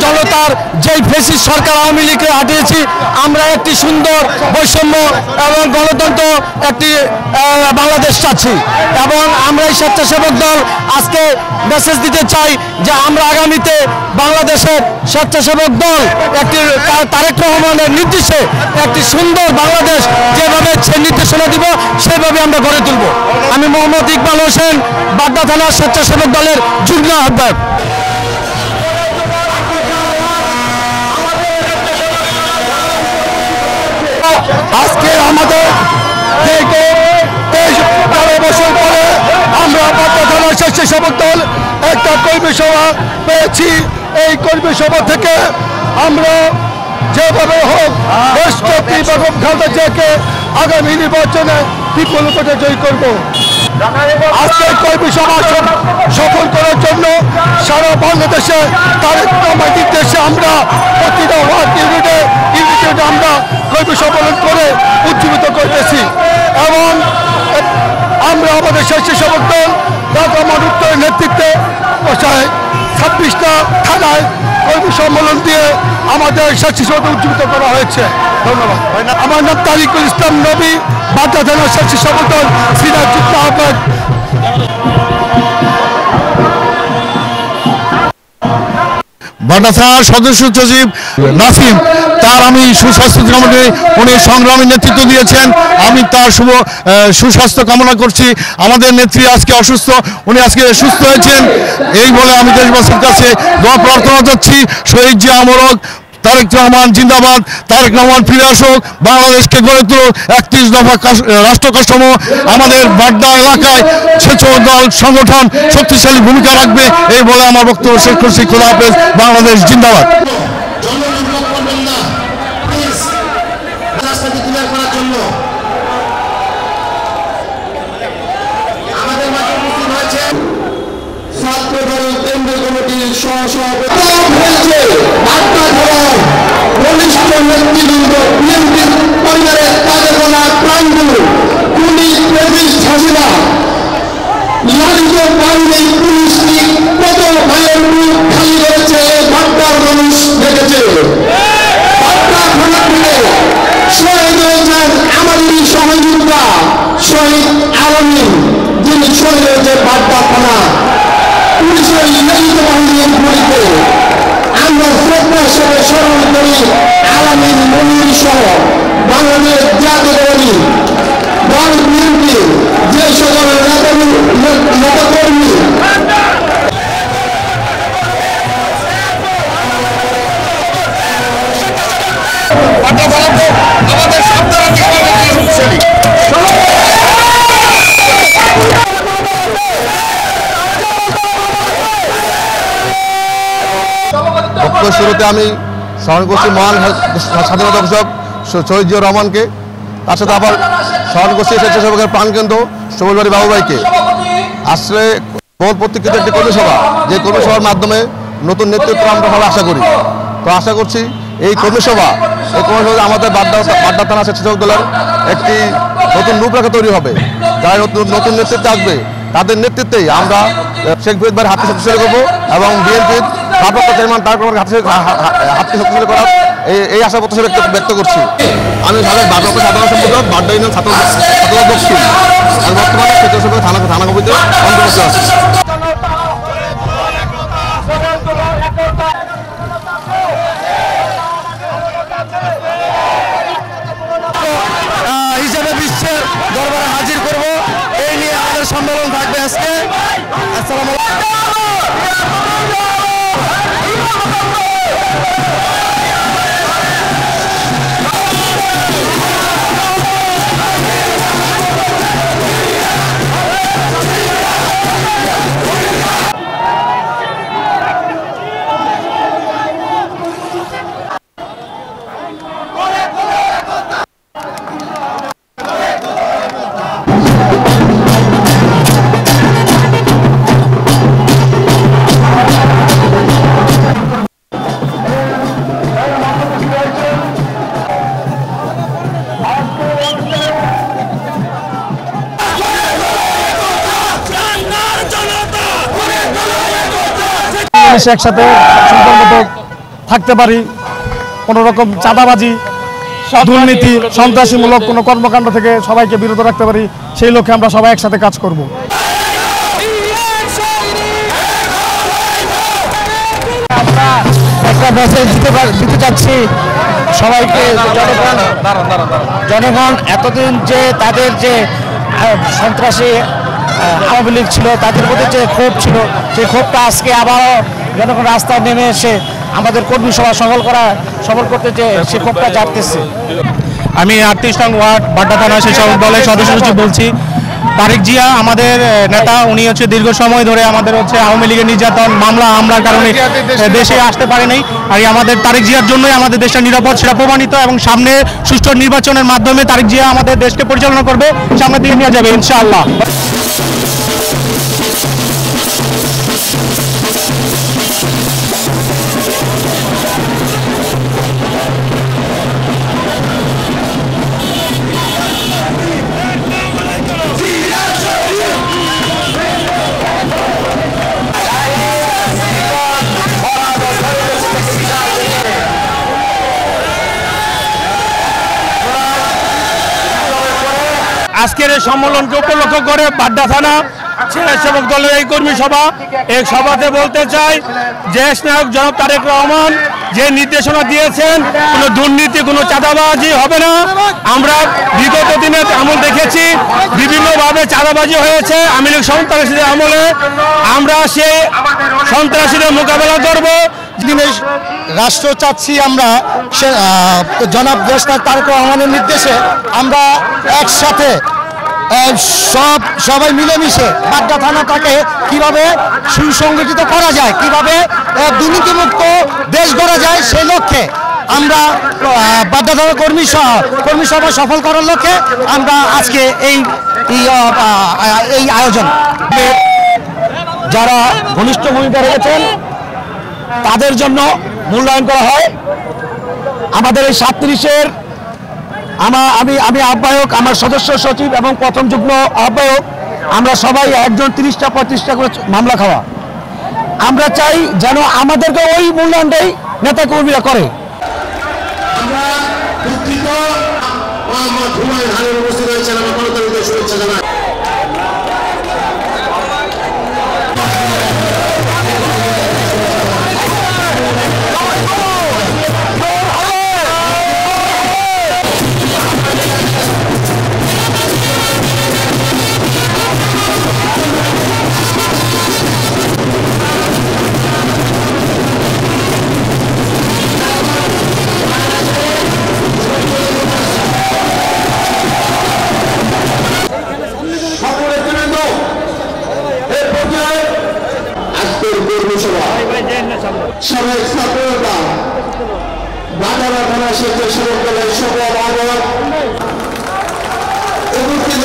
জনতার যেই ফ্যাসিস্ট সরকার আওয়ামী লীগকে হাঁটিয়েছি, আমরা একটি সুন্দর বৈষম্য এবং গণতন্ত্র একটি বাংলাদেশ চাচ্ছি। এবং আমরা এই স্বেচ্ছাসেবক দল আজকে মেসেজ দিতে চাই যে আমরা আগামীতে বাংলাদেশের স্বেচ্ছাসেবক দল একটি তারেক রহমানের নির্দেশে একটি সুন্দর বাংলাদেশ যেভাবে নির্দেশনা দিব সেভাবে আমরা গড়ে তুলব। আমি মোহাম্মদ ইকবাল হোসেন, বাড্ডা থানা স্বেচ্ছাসেবক দলের যুগ্ম আহ্বায়ক। আজকে আমাদের দীর্ঘ 13 বছর পরে আমরা বাড্ডা থানা স্বেচ্ছাসেবক দল একটা কর্মী সভা পেয়েছি। এই কর্মী সভা থেকে আমরা যেভাবে হোক রাষ্ট্রপতি বেগম খালেদা জিয়াকে আগামী নির্বাচনে বিপুল ভোটে জয়ী করব। আজকের কর্মী সভা সফল করার জন্য সারা বাংলাদেশে তারেক রহমানের নির্দেশে আমরা প্রতিটা ওয়ার্ড ইউনিটে আমরা কর্মী সম্মেলন করে উজ্জীবিত করতেছি। এবং আমরা আমাদের স্বেচ্ছাসেবক দল ঢাকা মহানগরের নেতৃত্বে 26টা থানায় কর্মী সম্মেলন দিয়ে আমাদের স্বেচ্ছাসেবক উজ্জীবিত করা হয়েছে। ধন্যবাদ। আমার নাম তারিকুল ইসলাম নবী, বাড্ডা থানার স্বেচ্ছাসেবক দল সিনিয়র যুগ্ম আহ্বায়ক। বাড্ডা থানার সদস্য সচিব নাসিম, তার আমি সুস্বাস্থ্য কামনা, উনি সংগ্রামী নেতৃত্ব দিয়েছেন, আমি তার সুস্বাস্থ্য কামনা করছি। আমাদের নেত্রী আজকে অসুস্থ, উনি আজকে সুস্থ হয়েছেন, এই বলে আমি দেশবাসীর কাছে দোয়া প্রার্থনা করছি। শহীদ জিয়া অমর, তারেক রহমান জিন্দাবাদ, তারেক রহমান ফিরে আসুক, বাংলাদেশকে গড়ে তুলুক, 31 দফা রাষ্ট্র কাঠামো আমাদের বাড্ডা এলাকায় স্বেচ্ছাসেবক দল সংগঠন শক্তিশালী ভূমিকা রাখবে, এই বলে আমার বক্তব্য শেষ করছি। খোদা হাফেজ, বাংলাদেশ জিন্দাবাদ। নেতৃবৃন্দ বিএনপির পরিবারের তাদের গোনা প্রাণগুলো পুলিশ পুলিশ হাসিনা লালিত বাহিনী পুলিশকে কত ভাইয়ের মুখ খালি করেছে বাড্ডার মানুষ দেখেছে। বাড্ডা থানা থেকে শহীদ হয়েছেন আমাদেরই সহযোদ্ধা শহীদ আলমী, যিনি শহীদ হয়েছে বাড্ডা থানা পুলিশের লালিত বাহিনীর গুলিতে। আমরা শ্রদ্ধার সাথে স্মরণ করি আলামিন মনির সহ বাংলাদেশ জাতীয়তাবাদী দল বিএনপি যে সকল নেতাকর্মী আমাদের শুরুতে আমি স্মরণ করছি মহান স্বাধীনতা ঘোষক শহীদ জিয়া রহমানকে, তার সাথে আবার স্মরণ করছি স্বেচ্ছাসেবকের প্রাণকেন্দ্র সবুজবাড়ি বাবুভাইকে। আসলে বহুল প্রতীক্ষিত একটি কর্মী সভা, যে কর্মী সভার মাধ্যমে নতুন নেতৃত্ব আমরা সবাই আশা করি। তো আশা করছি এই কর্মী সভা আমাদের বাড্ডা থানা স্বেচ্ছাসেবক দলের একটি নতুন রূপরেখা তৈরি হবে। যারা নতুন নেতৃত্বে আসবে তাদের নেতৃত্বেই আমরা শেখ ফরিদ ভাইয়ের হাতকে শক্তিশালী করবো এবং বিএনপির ভারপ্রাপ্ত চেয়ারম্যান তারেক রহমানের হাতকে শক্তিশালী করার এই আশা প্রত্যাশা ব্যক্ত করছি। আমি ভারপ্রাপ্ত সাধারণ সম্পাদক বাড্ডা ইউনিয়ন ছাত্র দক্ষিণ, আর বর্তমানে স্বেচ্ছাসেবক থানা কমিটিতে অন্তর্ভুক্ত আছি। হিসেবে বিশ্বের দরবারে হাজির করব, এই নিয়ে আমাদের সম্মেলন থাকবে আজকে। আসসালামু আলাইকুম। একসাথে থাকতে পারি, কোনো রকম চাঁদাবাজি, দুর্নীতি, সন্ত্রাসীমূলক কোনো কর্মকাণ্ড থেকে সবাইকে বিরত রাখতে পারি, সেই লক্ষ্যে আমরা সবাই একসাথে কাজ করব। আমরা একটা মেসেজ দিতে চাচ্ছি সবাইকে। জনগণ এতদিন যে তাদের যে সন্ত্রাসী আওয়ামী লীগ ছিল, তাদের প্রতি যে ক্ষোভ ছিল, সেই ক্ষোভটা আজকে আবারও জনগণ রাস্তায় নেমে এসে আমাদের কর্মী সভা সফল করতে যে সেই ক্ষোভটা জাগতেছে। আমি 38 নং ওয়ার্ড বাড্ডা থানা স্বেচ্ছাসেবক দলের সদস্য সচিব বলছি। তারেক জিয়া আমাদের নেতা, উনি হচ্ছে দীর্ঘ সময় ধরে আমাদের হচ্ছে আওয়ামী লীগের নির্যাতন হামলার কারণে দেশে আসতে পারে নাই। আর আমাদের তারেক জিয়ার জন্যই আমাদের দেশটা নিরাপদ, সেটা প্রমাণিত, এবং সামনে সুষ্ঠু নির্বাচনের মাধ্যমে তারেক জিয়া আমাদের দেশকে পরিচালনা করবে, সামনে দিয়ে নিয়ে যাবে ইনশাআল্লাহ। আজকের এই সম্মেলনকে উপলক্ষ করে বাড্ডা থানা স্বেচ্ছাসেবক দলের এই কর্মী সভা, এই সভাতে বলতে চাই, দেশ নায়ক জনাব তারেক রহমান যে নির্দেশনা দিয়েছেন, কোনো দুর্নীতি, কোনো চাঁদাবাজি হবে না। আমরা বিগত দিনে আমল দেখেছি, বিভিন্নভাবে চাঁদাবাজি হয়েছে আওয়ামী লীগ সন্ত্রাসীদের আমলে। আমরা সেই সন্ত্রাসীদের মোকাবেলা করব। রাষ্ট্র চাচ্ছি আমরা, জনাব দেশ নায়ক তারেক রহমানের নির্দেশে আমরা একসাথে সবাই মিলেমিশে বাড্ডা থানাটাকে কিভাবে সুসংগঠিত করা যায়, কিভাবে দুর্নীতিমুক্ত দেশ গড়া যায়, সেই লক্ষ্যে আমরা বাড্ডা থানা কর্মী সভা সফল করার লক্ষ্যে আমরা আজকে এই আয়োজন। যারা ঘনিষ্ঠ ভূমিকা রেখেছেন তাদের জন্য মূল্যায়ন করা হয়। আমাদের এই 37-এর আমি আহ্বায়ক, আমার সদস্য সচিব এবং প্রথম যুগ্ম আহ্বায়ক, আমরা সবাই একজন 30টা-35টা করে মামলা খাওয়া। আমরা চাই যেন আমাদেরকে ওই মূল্যায়নটাই নেতা কর্মীরা করে। আমরা দুঃখিত, মোহাম্মদ হুমায়ুন হানিফ উপস্থিত হয়েছেন, আমরা গণতন্ত্রের শুভেচ্ছা জানাই। সবাই ছাত্রতা বাজারা থানা স্বেচ্ছাসেবক দলের সকল আহ্বায়ক উপস্থিত